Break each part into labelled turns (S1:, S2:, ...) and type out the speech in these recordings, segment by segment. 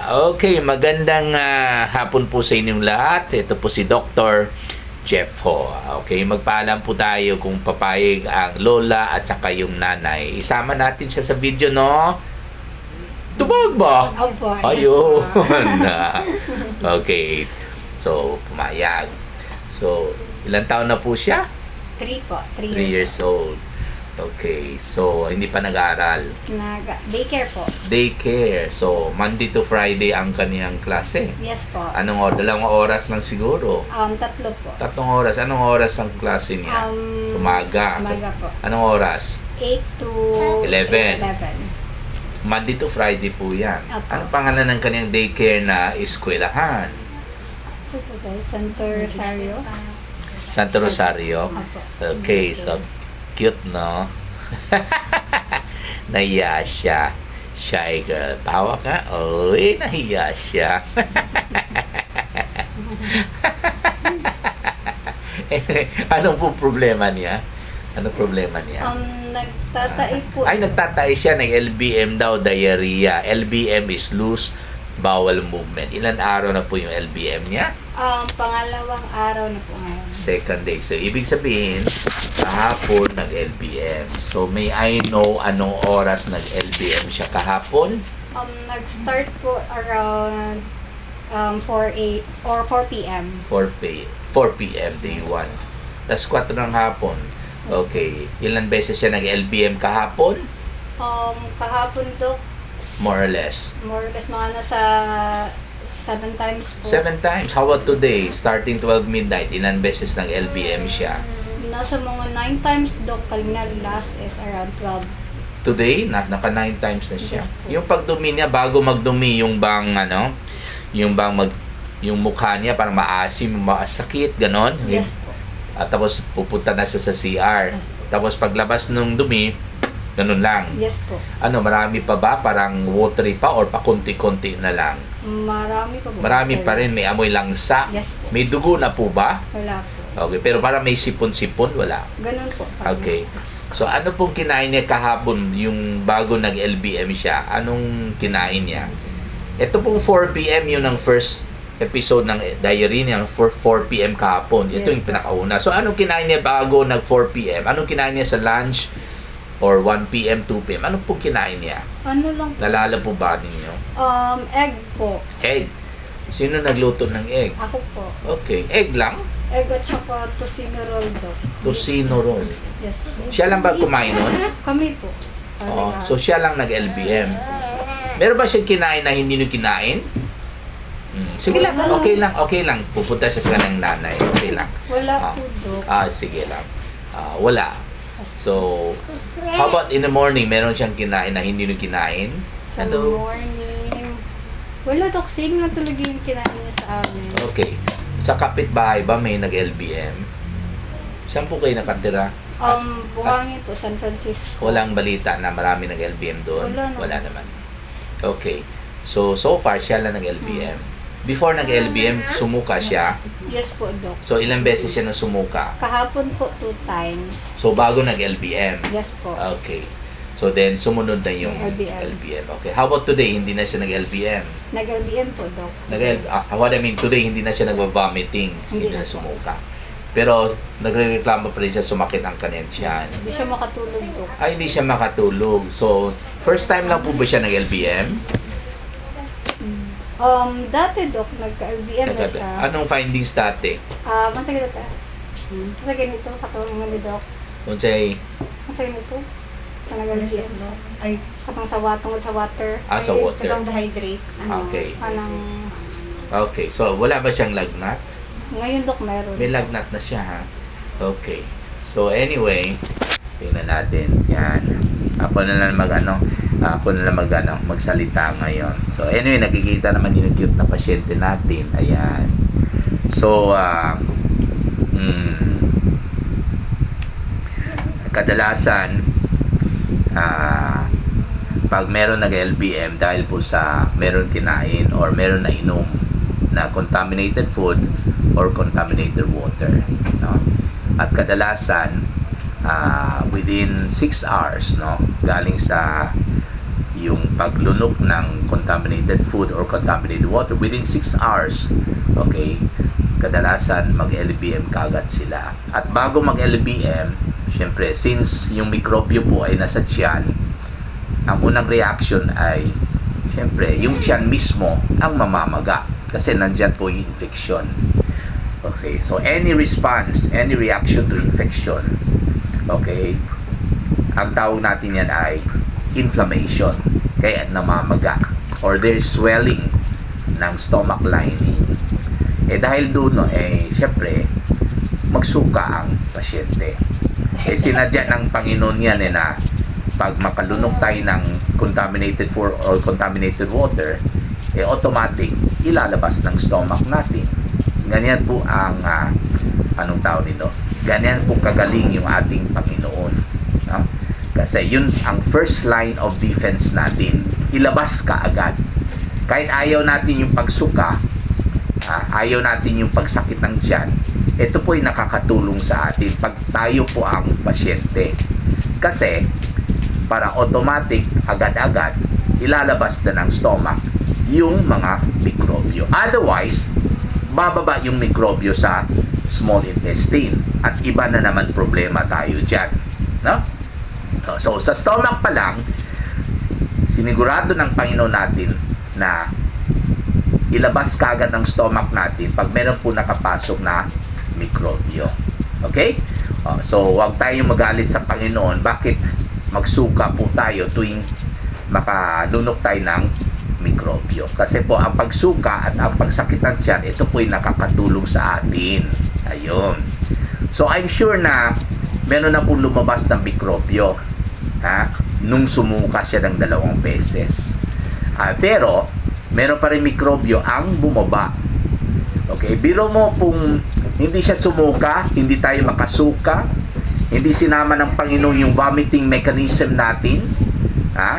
S1: Okay, magandang hapon po sa inyong lahat. Ito po si Dr. Jeff Ho. Okay, magpaalam po tayo kung papayag ang lola at saka yung nanay. Isama natin siya sa video, no? Tubag ba?
S2: Opo.
S1: Ayun. Okay. So, pumayag. So, ilang taon na po siya?
S2: 3 po. 3
S1: 3 years old. Okay. So, hindi pa nag-aaral.
S2: Daycare po.
S1: Daycare. So, Monday to Friday ang kaniyang klase.
S2: Yes po.
S1: Anong oras? 2 oras lang siguro.
S2: 3 po.
S1: 3 oras. Anong oras ang klase niya? Umaga.
S2: Umaga po.
S1: Anong oras?
S2: 8 to
S1: 11.
S2: 11.
S1: Monday to Friday po yan.
S2: Opo.
S1: Anong pangalan ng kaniyang daycare na eskwelahan?
S2: So po guys, Santo Rosario.
S1: Santo Rosario.
S2: Opo.
S1: Okay, so cute, no? Nahiya siya. Shy girl. Tawa ka? Uy, nahiya siya. Anong po problema niya? Anong problema niya?
S2: Nagtatai po.
S1: Ay, nagtatay siya ng LBM daw, diarrhea. LBM is loose bowel movement. Ilan araw na po yung LBM niya?
S2: Pangalawang araw na po ngayon.
S1: Second day. So, ibig sabihin, kahapon nag-LBM. So, may I know anong oras nag-LBM siya kahapon?
S2: Nag-start po around 4 p.m.
S1: 4 p.m. day 1. Tapos 4 ng hapon. Okay. Ilan beses siya nag-LBM kahapon?
S2: Kahapon do,
S1: More or less.
S2: mga nasa 7 times po.
S1: 7 times. How about today? Starting 12 midnight, ilan beses nag-LBM siya?
S2: Nasa mga 9 times do, kanina last is around 12.
S1: Today, naka 9 times na siya.
S2: Yes po.
S1: Yung pagdumi niya, bago magdumi yung yung mukha niya parang maasim, maasakit, ganon.
S2: Yes po.
S1: At tapos pupunta na siya sa CR.
S2: Yes po.
S1: Tapos paglabas nung dumi, ganun lang.
S2: Yes po.
S1: Ano, marami pa ba? Parang watery pa or pakunti-kunti na lang?
S2: Marami pa po.
S1: Marami pa rin. May amoy langsa.
S2: Yes po.
S1: May dugo na po ba?
S2: Wala po.
S1: Okay, pero parang may sipon-sipon, wala.
S2: Ganun po.
S1: Okay. So, ano pong kinain niya kahapon, yung bago nag-LBM siya? Anong kinain niya? Ito pong 4 p.m. yun ang first episode ng diary niya, 4 p.m. kahapon. Ito
S2: Yes,
S1: yung pinakauna. So, anong kinain niya bago nag 4 p.m.? Anong kinain niya sa lunch or 1 p.m., 2 p.m.? Anong pong kinain niya?
S2: Ano lang po?
S1: Nalala po ba ninyo?
S2: Egg po.
S1: Egg. Sino nagluto ng egg?
S2: Ako po.
S1: Okay. Egg lang?
S2: Egg at saka tocino roll do.
S1: Tocino roll.
S2: Yes po.
S1: Siya lang ba kumain nun?
S2: Kami po.
S1: Oh, so siya lang nag-LBM. Meron ba siyang kinain na hindi nyo kinain? Sige lang, okay lang. Pupunta siya sa kanyang nanay. Okay lang.
S2: Wala po do.
S1: Sige lang. Wala. So, how about in the morning, meron siyang kinain na hindi nyo kinain?
S2: Sa
S1: Hello?
S2: morning. Wala do. Same lang talaga yung kinain niya sa amin.
S1: Okay. Sa kapitbahay ba may nag-LBM? Saan po kayo nakatira?
S2: Buhangin po, San Francisco.
S1: Walang balita na marami nag-LBM doon?
S2: Wala
S1: naman. Okay. So far, siya lang nag-LBM. Before nag-LBM, sumuka siya.
S2: Yes po, Doc.
S1: So, ilang beses siya nang sumuka?
S2: Kahapon po 2 times.
S1: So, bago nag-LBM.
S2: Yes po.
S1: Okay. So, then, sumunod na yung
S2: LBM.
S1: LBM. Okay. How about today? Hindi na siya nag-LBM.
S2: Nag-LBM po, Doc.
S1: What I mean, today, hindi na siya nag-vomiting. Hindi
S2: Hindi
S1: na
S2: na po.
S1: sumuka. Pero, nagre-reklamo pa rin siya, sumakit ang kanyang tiyan.
S2: Hindi siya makatulog, Doc.
S1: Ay, hindi siya makatulog. So, first time lang po ba siya nag-LBM?
S2: Dati, Doc, nagka-LBM na siya.
S1: Anong findings dati?
S2: Masagay dati. Masagay nito, katulong nga ni Doc.
S1: Kung siya'y
S2: Masagay nito. Nag-LBM, Doc.
S3: Ay,
S2: Katong sa tungkol sa water.
S1: sa water.
S3: katong dehydrate.
S1: Okay.
S2: Parang,
S1: Okay. So, wala ba siyang lagnat?
S2: ngayon, Doc, meron.
S1: May lagnat na siya, ha? Okay. So, anyway, tingnan natin. Yan. Ako na lang magsalita ngayon. So, anyway, nakikita naman yung cute na pasyente natin. Ayan. So, kadalasan, pag meron nag-LBM dahil po sa meron kinain or meron na inom na contaminated food or contaminated water, no? At kadalasan within 6 hours, no, galing sa yung paglunok ng contaminated food or contaminated water within 6 hours. Okay? Kadalasan mag-LBM kagad sila. At bago mag-LBM, syempre, since yung mikrobyo po ay nasa tiyan, ang unang reaction ay, syempre, yung tiyan mismo ang mamamaga. Kasi nandyan po yung infection. Okay? So, any response, any reaction to infection, okay, ang tawag natin yan ay inflammation. Kaya namamaga. Or there's swelling ng stomach lining. Dahil doon, syempre, magsuka ang pasyente. Sinadya ng Panginoon yan na pag makalunok tayo ng contaminated food or contaminated water, automatic, ilalabas ng stomach natin. Ganyan po ang, anong tawag nito? Ganyan po kagaling yung ating Panginoon. No? Kasi yun ang first line of defense natin. Ilabas ka agad. Kahit ayaw natin yung pagsuka, ayaw natin yung pagsakit ng tiyan, ito po ay nakakatulong sa atin pag tayo po ang pasyente. Kasi, para automatic, agad-agad, ilalabas na ng stomach yung mga mikrobyo. Otherwise, bababa yung mikrobyo sa small intestine. At iba na naman problema tayo dyan. No? So, sa stomach pa lang, sinigurado ng Panginoon natin na ilabas kagad ng stomach natin pag meron po nakapasok na mikrobyo. Okay? So, huwag tayong magalit sa Panginoon. Bakit magsuka po tayo tuwing makalunok tayo ng mikrobyo? Kasi po, ang pagsuka at ang pagsakit ng tiyan, ito po ay nakakatulong sa atin. Ayun. So, I'm sure na meron na pong lumabas ng mikrobyo. Nung sumuka siya ng 2 beses. Pero, meron pa rin mikrobyo ang bumaba. Okay? Biro mo kung hindi siya sumuka, hindi tayo makasuka, hindi sinama ng Panginoon yung vomiting mechanism natin,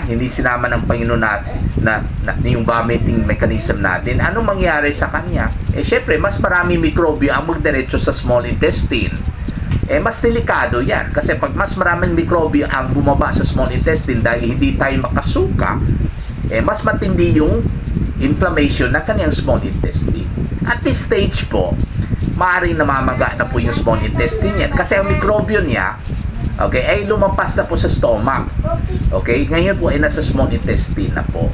S1: hindi sinama ng Panginoon na yung vomiting mechanism natin, anong mangyari sa kanya? Syempre, mas marami mikrobyo ang magdiretso sa small intestine. Mas delikado yan. Kasi pag mas maraming mikrobyo ang bumaba sa small intestine dahil hindi tayo makasuka, mas matindi yung inflammation ng kanyang small intestine. At this stage po, maaaring namamaga na po yung small intestine yan. Kasi ang mikrobyo niya, okay, ay lumampas na po sa stomach. Okay? Ngayon po ay nasa small intestine na po.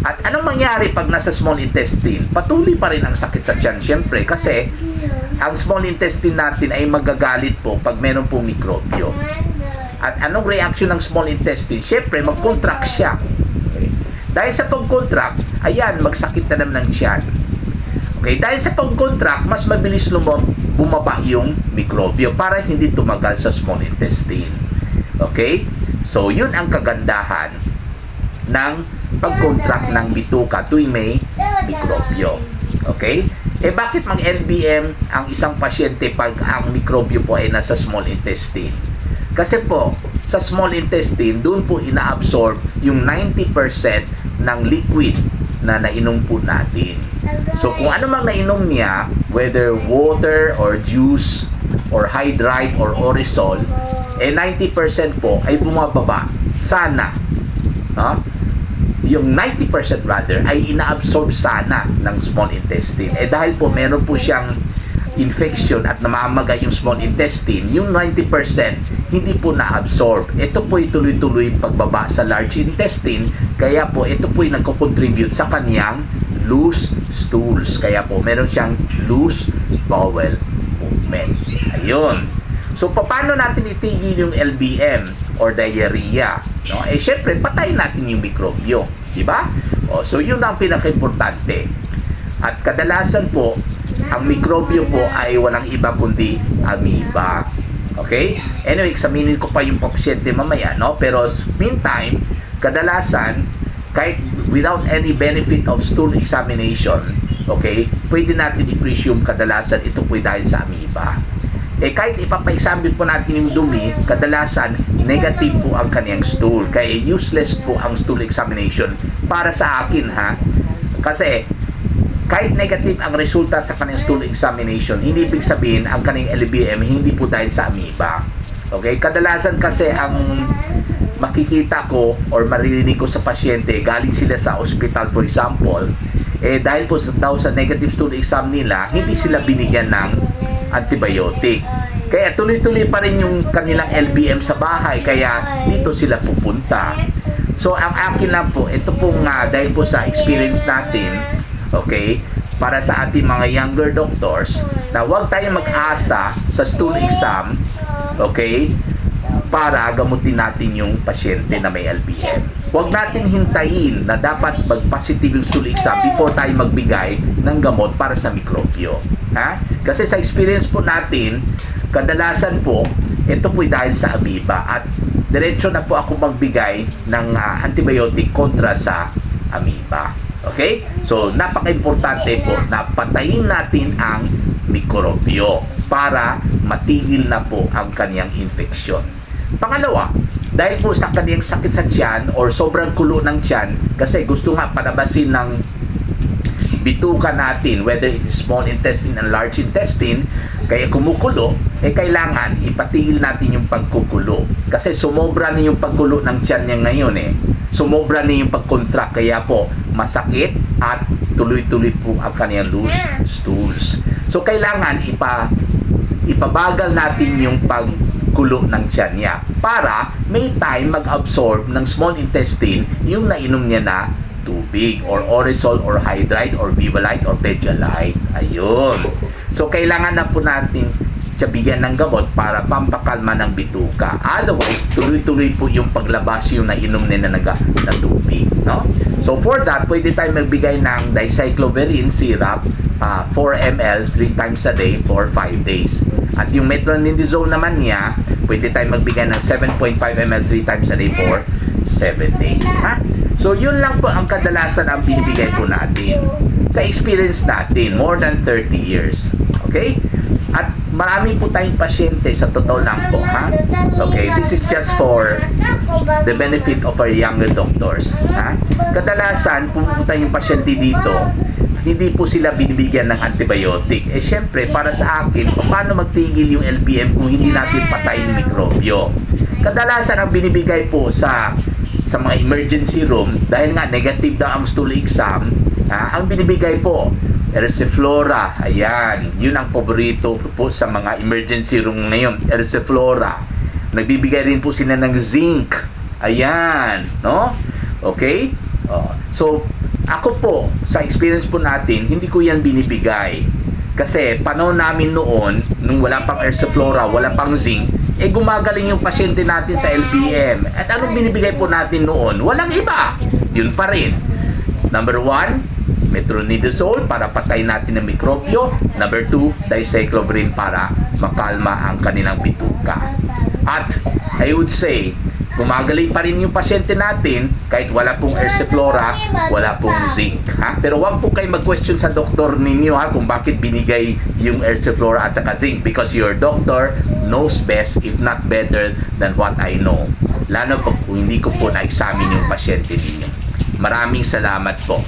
S1: At anong mangyari pag nasa small intestine? Patuloy pa rin ang sakit sa tiyan, syempre, kasi ang small intestine natin ay magagalit po pag meron po mikrobyo. At anong reaction ng small intestine? Syempre, mag-contract siya. Okay? Dahil sa pag-contract, ayan, magsakit na naman ng tiyan. Okay? Dahil sa pag-contract, mas mabilis bumaba yung mikrobyo para hindi tumagal sa small intestine. Okay? So, yun ang kagandahan ng pag-contract ng bituka tuwing may mikrobyo. Okay? Bakit mag-LBM ang isang pasyente pag ang mikrobyo po ay nasa small intestine? Kasi po, sa small intestine, doon po inaabsorb yung 90% ng liquid na nainom po natin. So, kung ano mang nainom niya, whether water or juice or Hydride or Orisol, 90% po ay bumababa. Sana. Yung 90% rather ay inaabsorb sana ng small intestine. Dahil po meron po siyang infection at namamaga yung small intestine, yung 90% hindi po na-absorb. Ito po ay tuloy-tuloy pagbaba sa large intestine, kaya po ito po ay nagko-contribute sa kaniyang loose stools. Kaya po meron siyang loose bowel movement. Ayun. So, paano natin itigil yung LBM or diarrhea? No? Syempre, patayin natin yung mikrobyo. Diba? So, yun ang pinaka-importante. At kadalasan po, ang mikrobyo po ay walang iba kundi amoeba. Okay? Anyway, examinin ko pa yung pasyente mamaya, no? Pero, meantime, kadalasan, kahit without any benefit of stool examination, okay, pwede natin i-presume kadalasan ito po dahil sa amoeba. Kahit ipapa-examine po natin yung dumi, kadalasan negative po ang kaniyang stool. Kaya useless po ang stool examination para sa akin, ha. Kasi kahit negative ang resulta sa kaniyang stool examination, hindi ibig sabihin ang kaniyang LBM hindi po dahil sa amoeba. Okay? Kadalasan kasi ang makikita ko or maririnig ko sa pasyente, galing sila sa ospital for example, dahil po daw sa negative stool exam nila, hindi sila binigyan ng antibiotic. Kaya tuloy-tuloy pa rin yung kanilang LBM sa bahay, kaya dito sila pupunta. So, ang akin lang po, ito pong dahil po sa experience natin, okay, para sa ating mga younger doctors, na huwag tayong mag-asa sa stool exam, okay, para gamutin natin yung pasyente na may LBM. Huwag natin hintayin na dapat mag-positive yung stool exam before tayo magbigay ng gamot para sa mikrobyo. Ha? Kasi sa experience po natin, kadalasan po, ito po dahil sa amoeba at diretso na po ako magbigay ng antibiotic kontra sa amoeba. Okay? So, napaka-importante po na patayin natin ang mikrobyo para matigil na po ang kaniyang infeksyon. Pangalawa, dahil po sa kaniyang sakit sa tiyan or sobrang kulo ng tiyan, kasi gusto nga palabasin ng bituka natin, whether it is small intestine and large intestine, kaya kumukulo, kailangan ipatigil natin yung pagkukulo. Kasi sumobra na yung pagkulo ng tiyan niya ngayon Sumobra na yung pag-contract, kaya po masakit at tuloy-tuloy po ang kaniyang loose stools. So kailangan ipabagal natin yung pagkulo ng tiyan niya para may time mag-absorb ng small intestine yung nainom niya na tubig or Orisol or Hydride or Vivalite or Pedialyte. Ayun. So, kailangan na po natin siya bigyan ng gamot para pampakalma ng bituka. Otherwise, tuloy-tuloy po yung paglabas yung nainom nila na tubig. No? So, for that, pwede tayo magbigay ng dicycloverine syrup 4 ml 3 times a day for 5 days. At yung metronidazole naman niya, pwede tayo magbigay ng 7.5 ml 3 times a day for 7 days. Ha? So, yun lang po ang kadalasan ang binibigay po natin sa experience natin, more than 30 years. Okay? At marami po tayong pasyente sa totoo lang po, ha? Okay, this is just for the benefit of our younger doctors, ha? Kadalasan, pumunta yung pasyente dito, hindi po sila binibigyan ng antibiotic. Syempre, para sa akin, paano magtigil yung LBM kung hindi natin patayin mikrobyo? Kadalasan, ang binibigay po sa mga emergency room, dahil nga negative daw ang stool exam, ang binibigay po, Erisiflora, ayan, yun ang paborito po sa mga emergency room ngayon, Erisiflora. Nagbibigay rin po sila ng zinc, ayan, no? Okay? So, ako po, sa experience po natin, hindi ko yan binibigay. Kasi, panahon namin noon, nung wala pang Erisiflora, wala pang zinc, gumagaling yung pasyente natin sa LBM. At anong binibigay po natin noon? Walang iba. Yun pa rin. Number 1, metronidazole para patayin natin ang mikrobyo. Number 2, dicycloverine para makalma ang kanilang bituka. At I would say, gumagaling pa rin yung pasyente natin kahit wala pong Erisiflora, wala pong zinc. Ha? Pero wag po kayo mag-question sa doktor ninyo kung bakit binigay yung Erisiflora at saka zinc, because your doctor knows best, if not better than what I know. Lalo po kung hindi ko po na-examine yung pasyente ninyo. Maraming salamat po.